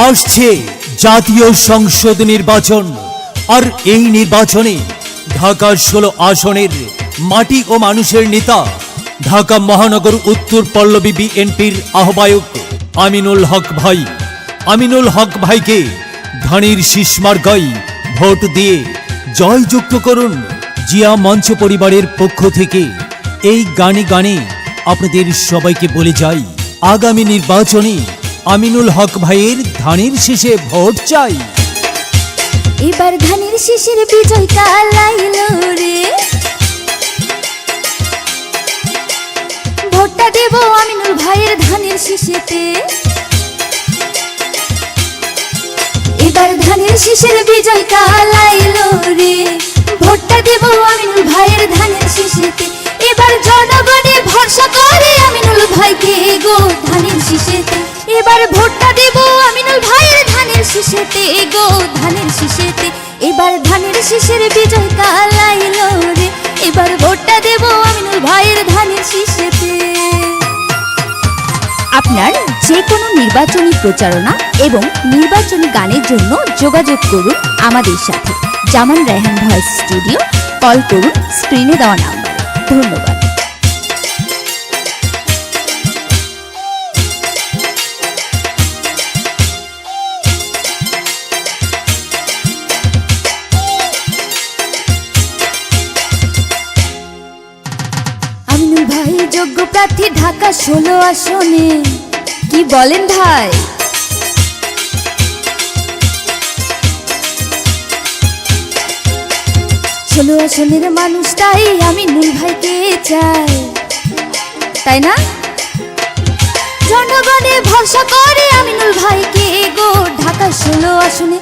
আসছে জাতীয় সংসদ নির্বাচন। আর এই নির্বাচনে ঢাকা 16 আসনের মাটি ও মানুষের নেতা ঢাকা মহানগর উত্তর পল্লবী বিএনপির আহ্বায়ক আমিনুল হক ভাইকে ধানের শীষ মার্কায় ভোট দিয়ে জয়যুক্ত করুন। জিয়া মঞ্চ পরিবারের পক্ষ থেকে এই গানে গানে আপনাদের সবাইকে বলে যাই, আগামী নির্বাচনে আমিনুল হক ভাইয়ের ধানের শীষে ভোট চাই। এবার ধানের শীষের বিজয় কাল আইলো রে, ভোটটা দেব আমিনুল ভাইয়ের ধানের শীষেতে। এবার ধানের শীষের বিজয় কাল আইলো রে, ভোটটা দেব আমিনুল ভাইয়ের ধানের শীষেতে। এবার জনগণে ভরসা করে আমিনুল ভাইকে গো ধানের শীষেতে। এবার ভোটটা দেব আমিনুল ভাইয়ের ধানের শীষেতে গো ধানের শীষেতে। এবার ধানের শীষের বিজয় কাল আইলো রে, এবার ভোটটা দেব আমিনুল ভাইয়ের ধানের শীষেতে। আপনার যে কোনো নির্বাচনী প্রচারণা এবং নির্বাচনী গানের জন্য যোগাযোগ করুন আমাদের সাথে। জামান রায়হান ভয়েস স্টুডিও, কল করুন স্ক্রিনে দেওয়া নাম্বার। ধন্যবাদ। আমিনুল ভাই যোগ্য প্রার্থী ঢাকা 16 আসনে, কি বলেন ভাই? ষোলো আসনের মানুষটাই আমিনুল ভাইকে চায়, তাই না? জনগণে ভরসা করে আমিনুল ভাইকে গো ঢাকা 16 আসনে।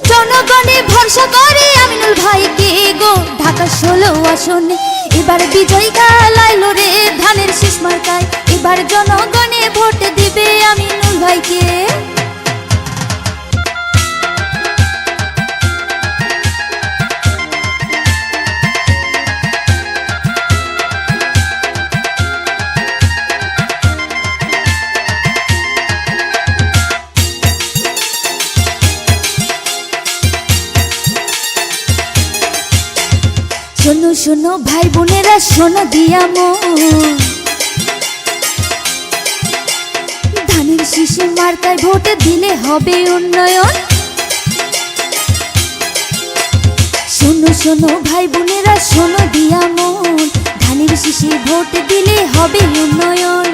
জনগণে ভরসা করে আমিনুল ভাইকে গো ঢাকা 16 আসনে। এবার বিজয় কাল আইলো রে ধানের শীষ মার্কায়, এবার জনগণে ভোট দিবে আমিনুল ভাইকে। শোনো শোনো ভাই বোনেরা, শোনো দিয়া মন, ধানের শীষে মার্কায় ভোট দিলে হবে উন্নয়ন। শোনো শোনো ভাই বোনেরা, শোনো দিয়া মন, ধানের শীষে ভোট দিলে হবে উন্নয়ন।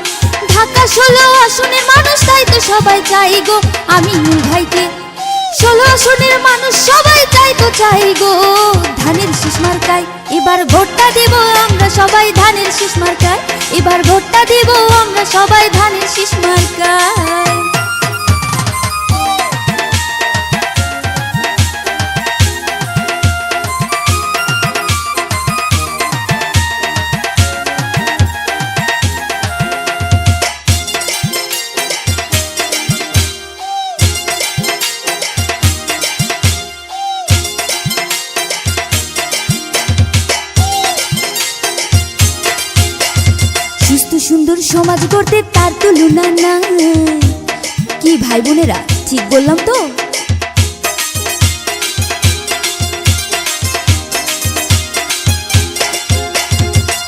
ঢাকা 16 আসনের মানুষ তাই তো সবাই চাই গো আমিনুল ভাইকে। 16 আসনের মানুষ সবাই চাই তো চাই গো ধানের শীষ মার্কায়। এবার ভোটটা দেব আমরা সবাই ধানের শীষ মার্কায়, এবার ভোটটা দেব আমরা সবাই ধানের শীষ মার্কায়। সুস্থ সুন্দর সমাজ গড়তে তার তুলনা নাই, কি ভাই বোনেরা ঠিক বললাম তো?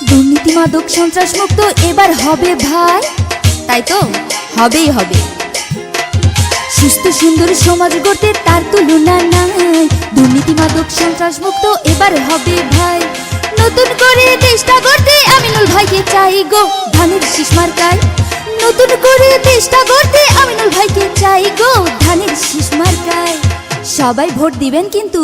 দুর্নীতি মাদক সন্ত্রাস মুক্ত এবার হবে ভাই, তাই তো হবেই হবে। সুস্থ সুন্দর সমাজ গড়তে তার তুলনা নাই, দুর্নীতি মাদক সন্ত্রাস মুক্ত এবার হবে ভাই। নতুন করে দেশটা গড়তে আমিনুল ভাইকে চাই গো ধানের শীষ মার্কায়। নতুন করে দেশটা গড়তে আমিনুল ভাইকে চাই গো ধানের শীষ মার্কায়। সবাই ভোট দিবেন কিন্তু।